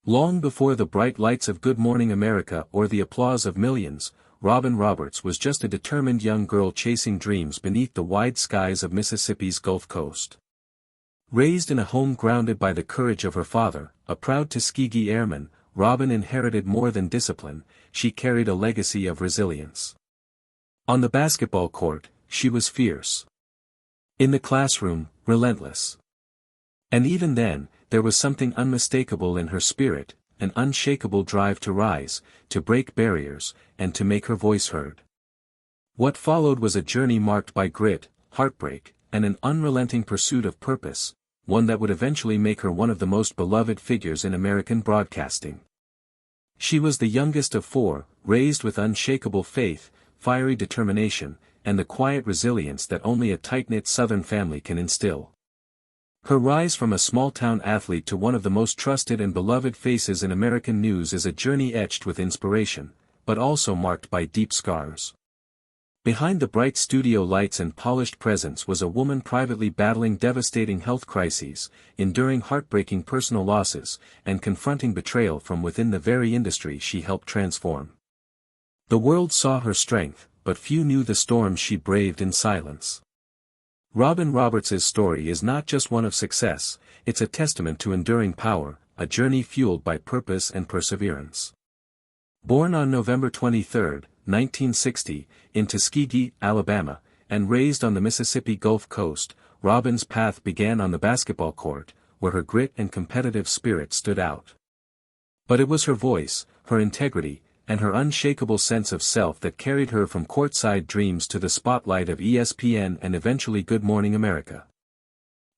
Long before the bright lights of Good Morning America or the applause of millions, Robin Roberts was just a determined young girl chasing dreams beneath the wide skies of Mississippi's Gulf Coast. Raised in a home grounded by the courage of her father, a proud Tuskegee Airman, Robin inherited more than discipline, she carried a legacy of resilience. On the basketball court, she was fierce. In the classroom, relentless. And even then, there was something unmistakable in her spirit, an unshakable drive to rise, to break barriers, and to make her voice heard. What followed was a journey marked by grit, heartbreak, and an unrelenting pursuit of purpose, one that would eventually make her one of the most beloved figures in American broadcasting. She was the youngest of four, raised with unshakable faith, fiery determination, and the quiet resilience that only a tight-knit Southern family can instill. Her rise from a small-town athlete to one of the most trusted and beloved faces in American news is a journey etched with inspiration, but also marked by deep scars. Behind the bright studio lights and polished presence was a woman privately battling devastating health crises, enduring heartbreaking personal losses, and confronting betrayal from within the very industry she helped transform. The world saw her strength, but few knew the storms she braved in silence. Robin Roberts's story is not just one of success, it's a testament to enduring power, a journey fueled by purpose and perseverance. Born on November 23, 1960, in Tuskegee, Alabama, and raised on the Mississippi Gulf Coast, Robin's path began on the basketball court, where her grit and competitive spirit stood out. But it was her voice, her integrity, and her unshakable sense of self that carried her from courtside dreams to the spotlight of ESPN and eventually Good Morning America.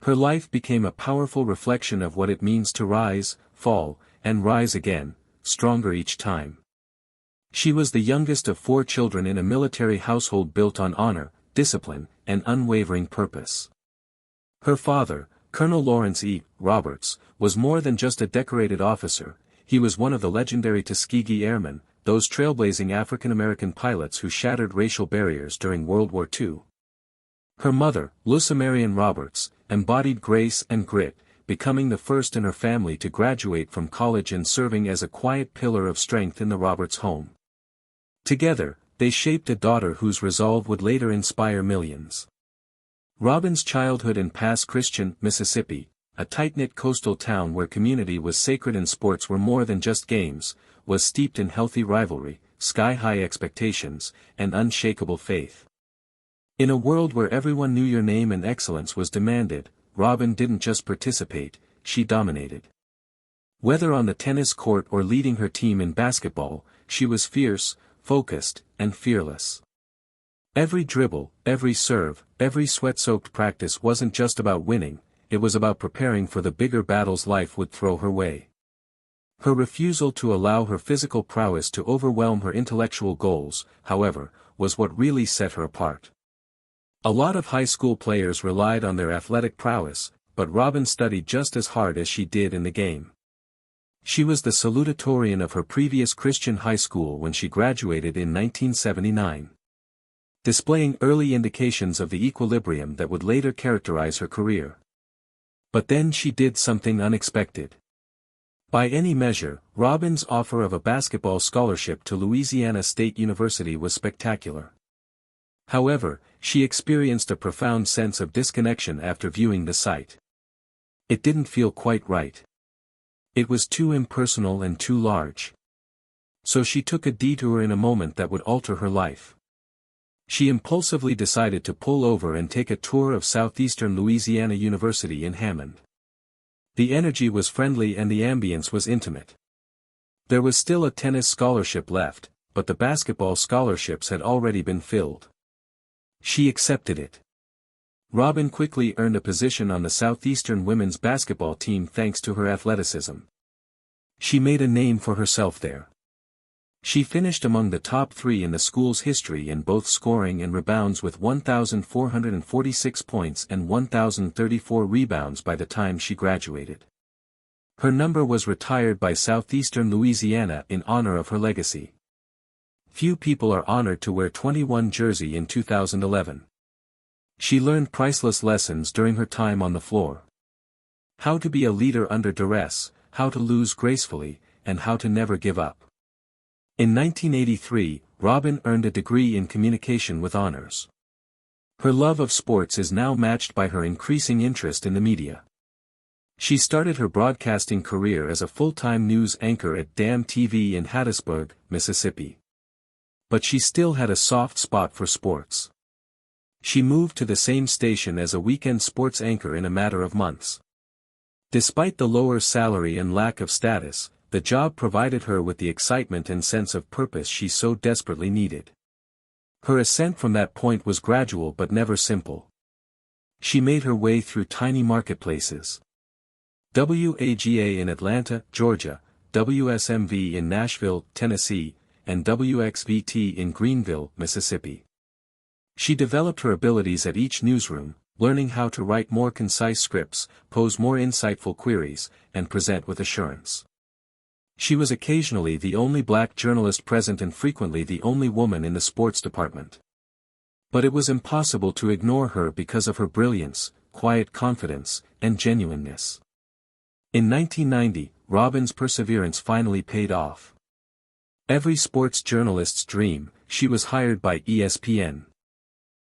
Her life became a powerful reflection of what it means to rise, fall, and rise again, stronger each time. She was the youngest of four children in a military household built on honor, discipline, and unwavering purpose. Her father, Colonel Lawrence E. Roberts, was more than just a decorated officer, he was one of the legendary Tuskegee Airmen, those trailblazing African-American pilots who shattered racial barriers during World War II. Her mother, Lucy Marion Roberts, embodied grace and grit, becoming the first in her family to graduate from college and serving as a quiet pillar of strength in the Roberts home. Together, they shaped a daughter whose resolve would later inspire millions. Robin's childhood in Pass Christian, Mississippi, a tight-knit coastal town where community was sacred and sports were more than just games, was steeped in healthy rivalry, sky-high expectations, and unshakable faith. In a world where everyone knew your name and excellence was demanded, Robin didn't just participate, she dominated. Whether on the tennis court or leading her team in basketball, she was fierce, focused, and fearless. Every dribble, every serve, every sweat-soaked practice wasn't just about winning, it was about preparing for the bigger battles life would throw her way. Her refusal to allow her physical prowess to overwhelm her intellectual goals, however, was what really set her apart. A lot of high school players relied on their athletic prowess, but Robin studied just as hard as she did in the game. She was the salutatorian of her previous Christian high school when she graduated in 1979. Displaying early indications of the equilibrium that would later characterize her career. But then she did something unexpected. By any measure, Robin's offer of a basketball scholarship to Louisiana State University was spectacular. However, she experienced a profound sense of disconnection after viewing the site. It didn't feel quite right. It was too impersonal and too large. So she took a detour in a moment that would alter her life. She impulsively decided to pull over and take a tour of Southeastern Louisiana University in Hammond. The energy was friendly and the ambience was intimate. There was still a tennis scholarship left, but the basketball scholarships had already been filled. She accepted it. Robin quickly earned a position on the Southeastern women's basketball team thanks to her athleticism. She made a name for herself there. She finished among the top 3 in the school's history in both scoring and rebounds with 1,446 points and 1,034 rebounds by the time she graduated. Her number was retired by Southeastern Louisiana in honor of her legacy. Few people are honored to wear 21 jersey in 2011. She learned priceless lessons during her time on the floor. How to be a leader under duress, how to lose gracefully, and how to never give up. In 1983, Robin earned a degree in communication with honors. Her love of sports is now matched by her increasing interest in the media. She started her broadcasting career as a full-time news anchor at DAM TV in Hattiesburg, Mississippi. But she still had a soft spot for sports. She moved to the same station as a weekend sports anchor in a matter of months. Despite the lower salary and lack of status, the job provided her with the excitement and sense of purpose she so desperately needed. Her ascent from that point was gradual but never simple. She made her way through tiny marketplaces. WAGA in Atlanta, Georgia, WSMV in Nashville, Tennessee, and WXVT in Greenville, Mississippi. She developed her abilities at each newsroom, learning how to write more concise scripts, pose more insightful queries, and present with assurance. She was occasionally the only black journalist present and frequently the only woman in the sports department. But it was impossible to ignore her because of her brilliance, quiet confidence, and genuineness. In 1990, Robin's perseverance finally paid off. Every sports journalist's dream, she was hired by ESPN.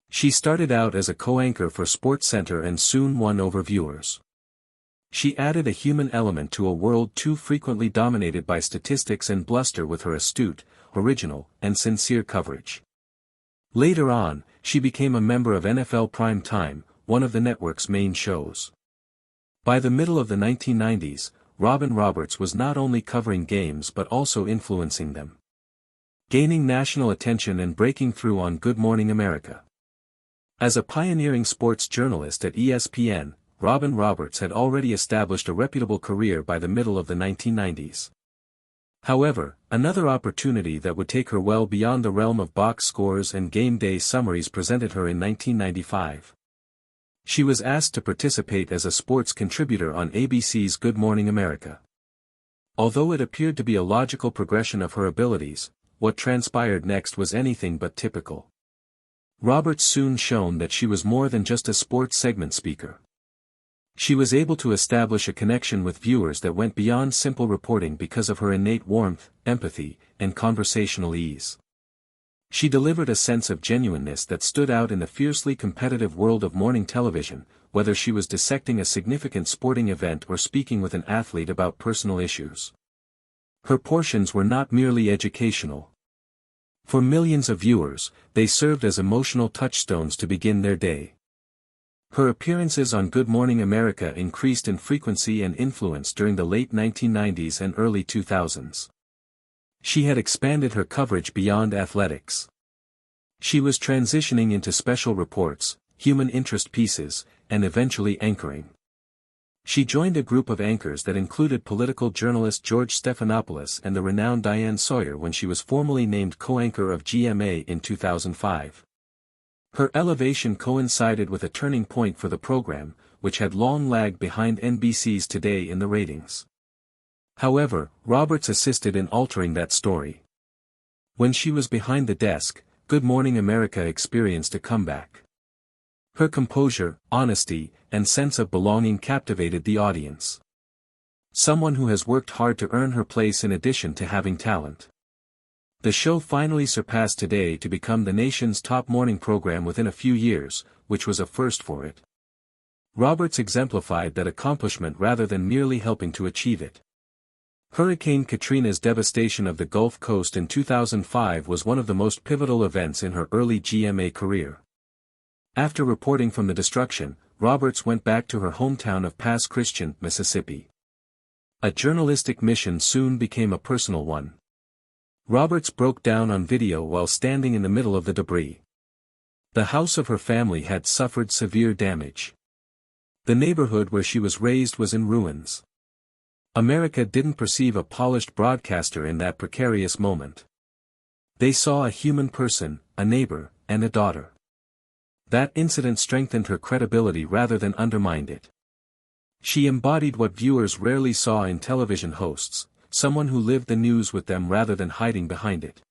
She started out as a co-anchor for SportsCenter and soon won over viewers. She added a human element to a world too frequently dominated by statistics and bluster with her astute, original, and sincere coverage. Later on, she became a member of NFL Prime Time, one of the network's main shows. By the middle of the 1990s, Robin Roberts was not only covering games but also influencing them. Gaining national attention and breaking through on Good Morning America. As a pioneering sports journalist at ESPN, Robin Roberts had already established a reputable career by the middle of the 1990s. However, another opportunity that would take her well beyond the realm of box scores and game day summaries presented her in 1995. She was asked to participate as a sports contributor on ABC's Good Morning America. Although it appeared to be a logical progression of her abilities, what transpired next was anything but typical. Roberts soon showed that she was more than just a sports segment speaker. She was able to establish a connection with viewers that went beyond simple reporting because of her innate warmth, empathy, and conversational ease. She delivered a sense of genuineness that stood out in the fiercely competitive world of morning television, whether she was dissecting a significant sporting event or speaking with an athlete about personal issues. Her portions were not merely educational. For millions of viewers, they served as emotional touchstones to begin their day. Her appearances on Good Morning America increased in frequency and influence during the late 1990s and early 2000s. She had expanded her coverage beyond athletics. She was transitioning into special reports, human interest pieces, and eventually anchoring. She joined a group of anchors that included political journalist George Stephanopoulos and the renowned Diane Sawyer when she was formally named co-anchor of GMA in 2005. Her elevation coincided with a turning point for the program, which had long lagged behind NBC's Today in the ratings. However, Roberts assisted in altering that story. When she was behind the desk, Good Morning America experienced a comeback. Her composure, honesty, and sense of belonging captivated the audience. Someone who has worked hard to earn her place in addition to having talent. The show finally surpassed Today to become the nation's top morning program within a few years, which was a first for it. Roberts exemplified that accomplishment rather than merely helping to achieve it. Hurricane Katrina's devastation of the Gulf Coast in 2005 was one of the most pivotal events in her early GMA career. After reporting from the destruction, Roberts went back to her hometown of Pass Christian, Mississippi. A journalistic mission soon became a personal one. Roberts broke down on video while standing in the middle of the debris. The house of her family had suffered severe damage. The neighborhood where she was raised was in ruins. America didn't perceive a polished broadcaster in that precarious moment. They saw a human person, a neighbor, and a daughter. That incident strengthened her credibility rather than undermined it. She embodied what viewers rarely saw in television hosts, someone who lived the news with them rather than hiding behind it.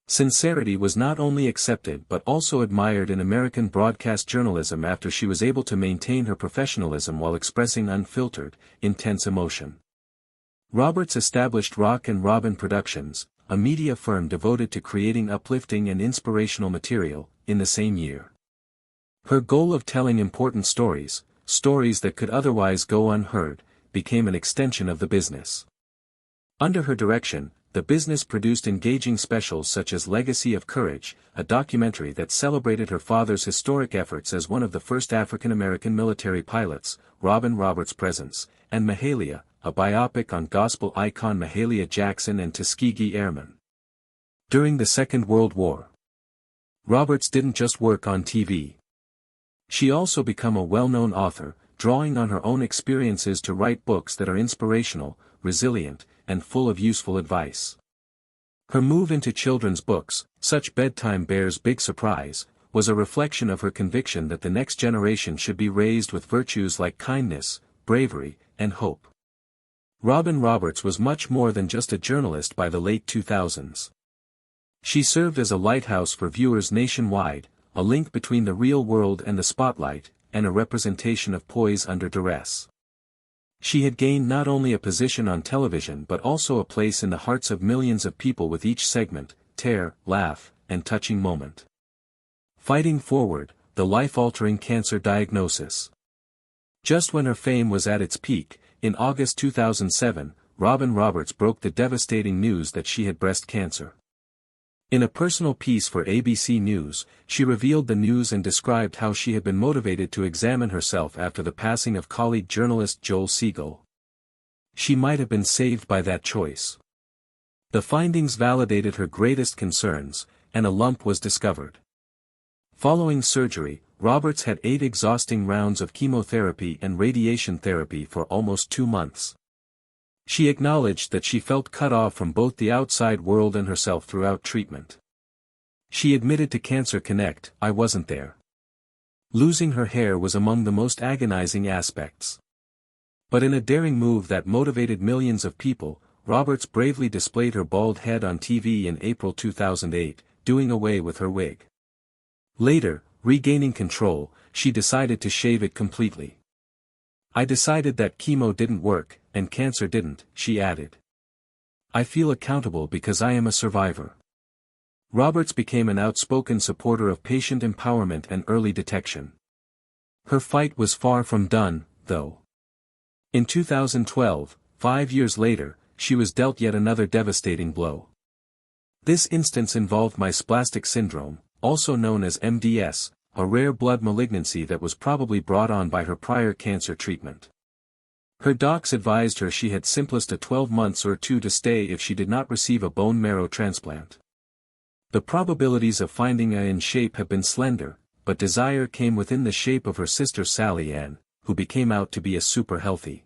Sincerity was not only accepted but also admired in American broadcast journalism after she was able to maintain her professionalism while expressing unfiltered, intense emotion. Roberts established Rock and Robin Productions, a media firm devoted to creating uplifting and inspirational material, in the same year. Her goal of telling important stories, stories that could otherwise go unheard, became an extension of the business. Under her direction, the business produced engaging specials such as Legacy of Courage, a documentary that celebrated her father's historic efforts as one of the first African-American military pilots, Robin Roberts Presents, and Mahalia, a biopic on gospel icon Mahalia Jackson and Tuskegee Airmen. During the Second World War, Roberts didn't just work on TV. She also became a well-known author, drawing on her own experiences to write books that are inspirational, resilient, and full of useful advice. Her move into children's books, Such Bedtime Bears Big Surprise, was a reflection of her conviction that the next generation should be raised with virtues like kindness, bravery, and hope. Robin Roberts was much more than just a journalist by the late 2000s. She served as a lighthouse for viewers nationwide, a link between the real world and the spotlight, and a representation of poise under duress. She had gained not only a position on television but also a place in the hearts of millions of people with each segment, tear, laugh, and touching moment. Fighting Forward, the life-altering cancer diagnosis. Just when her fame was at its peak, in August 2007, Robin Roberts broke the devastating news that she had breast cancer. In a personal piece for ABC News, she revealed the news and described how she had been motivated to examine herself after the passing of colleague journalist Joel Siegel. She might have been saved by that choice. The findings validated her greatest concerns, and a lump was discovered. Following surgery, Roberts had 8 exhausting rounds of chemotherapy and radiation therapy for almost 2 months. She acknowledged that she felt cut off from both the outside world and herself throughout treatment. She admitted to Cancer Connect, "I wasn't there. Losing her hair was among the most agonizing aspects." But in a daring move that motivated millions of people, Roberts bravely displayed her bald head on TV in April 2008, doing away with her wig. Later, regaining control, she decided to shave it completely. "I decided that chemo didn't work, and cancer didn't," she added. "I feel accountable because I am a survivor." Roberts became an outspoken supporter of patient empowerment and early detection. Her fight was far from done, though. In 2012, 5 years later, she was dealt yet another devastating blow. This instance involved Myelodysplastic syndrome, also known as MDS, a rare blood malignancy that was probably brought on by her prior cancer treatment. Her docs advised her she had simplest a 12 months or 2 to stay if she did not receive a bone marrow transplant. The probabilities of finding a in shape have been slender, but desire came within the shape of her sister Sally Ann, who became out to be a super healthy.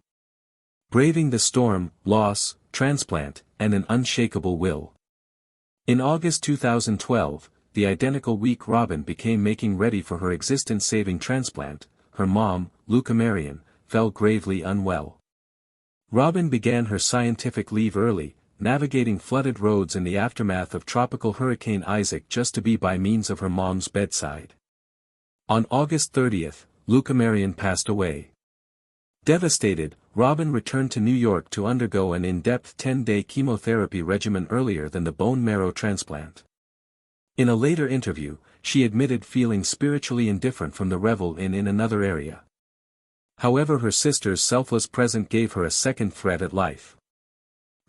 Braving the storm, loss, transplant, and an unshakable will. In August 2012, the identical week Robin became making ready for her existence-saving transplant, her mom, Luca Marion, fell gravely unwell. Robin began her scientific leave early, navigating flooded roads in the aftermath of tropical Hurricane Isaac just to be by means of her mom's bedside. On August 30th, Luca Marion passed away. Devastated, Robin returned to New York to undergo an in-depth 10-day chemotherapy regimen earlier than the bone marrow transplant. In a later interview, she admitted feeling spiritually indifferent from the revel in another area. However, her sister's selfless presence gave her a second threat at life.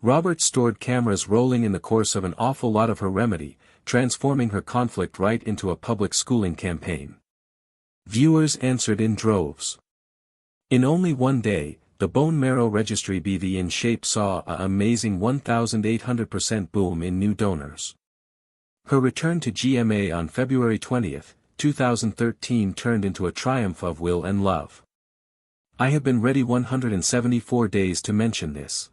Roberts stored cameras rolling in the course of an awful lot of her remedy, transforming her conflict right into a public schooling campaign. Viewers answered in droves. In only one day, the bone marrow registry BV in shape saw an amazing 1,800% boom in new donors. Her return to GMA on February 20, 2013 turned into a triumph of will and love. "I have been ready 174 days to mention this.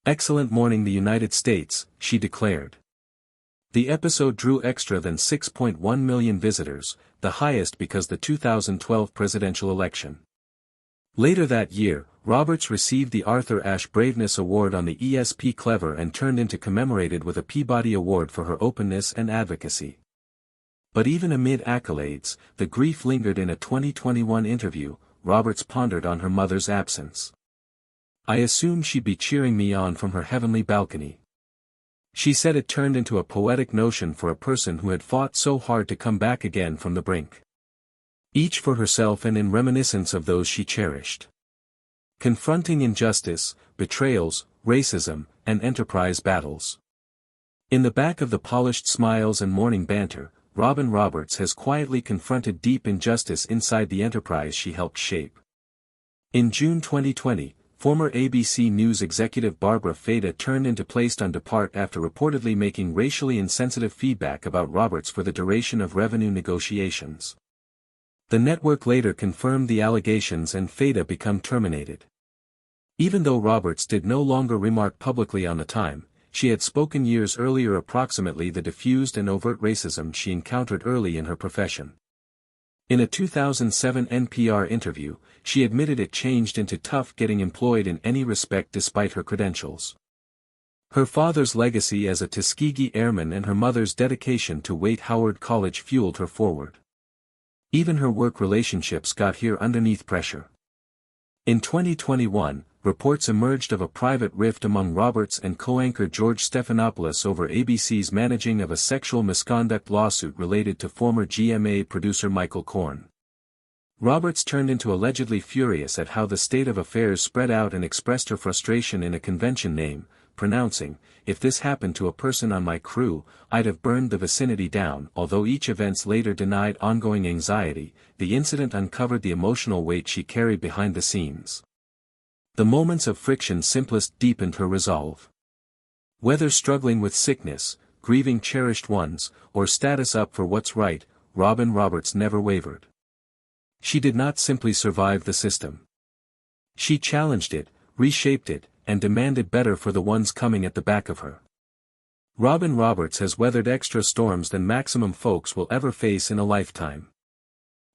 Excellent morning the United States," she declared. The episode drew extra than 6.1 million visitors, the highest because the 2012 presidential election. Later that year, Roberts received the Arthur Ashe Braveness Award on the ESP Clever and turned into commemorated with a Peabody Award for her openness and advocacy. But even amid accolades, the grief lingered. In a 2021 interview, Roberts pondered on her mother's absence. I assumed she'd be cheering me on from her heavenly balcony. She said it turned into a poetic notion for a person who had fought so hard to come back again from the brink. Each for herself and in reminiscence of those she cherished. Confronting injustice, betrayals, racism, and enterprise battles. In the back of the polished smiles and morning banter, Robin Roberts has quietly confronted deep injustice inside the enterprise she helped shape. In June 2020, former ABC News executive Barbara Feda turned into placed on depart after reportedly making racially insensitive feedback about Roberts for the duration of revenue negotiations. The network later confirmed the allegations and Feda became terminated. Even though Roberts did no longer remark publicly on the time, she had spoken years earlier approximately the diffused and overt racism she encountered early in her profession. In a 2007 NPR interview, she admitted it changed into tough getting employed in any respect despite her credentials. Her father's legacy as a Tuskegee Airman and her mother's dedication to Wait Howard College fueled her forward. Even her work relationships got here underneath pressure. In 2021, reports emerged of a private rift among Roberts and co-anchor George Stephanopoulos over ABC's managing of a sexual misconduct lawsuit related to former GMA producer Michael Korn. Roberts turned into allegedly furious at how the state of affairs spread out and expressed her frustration in a convention name, pronouncing, "If this happened to a person on my crew, I'd have burned the vicinity down." Although each events later denied ongoing anxiety, the incident uncovered the emotional weight she carried behind the scenes. The moments of friction simplest deepened her resolve. Whether struggling with sickness, grieving cherished ones, or status up for what's right, Robin Roberts never wavered. She did not simply survive the system. She challenged it, reshaped it, and demanded better for the ones coming at the back of her. Robin Roberts has weathered extra storms than maximum folks will ever face in a lifetime.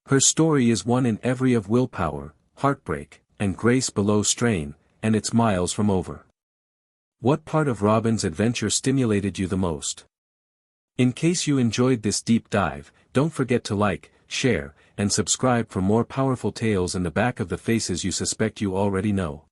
Her story is one in every of willpower, heartbreak, and grace below strain, and it's miles from over. What part of Robin's adventure stimulated you the most? In case you enjoyed this deep dive, don't forget to like, share, and subscribe for more powerful tales in the back of the faces you suspect you already know.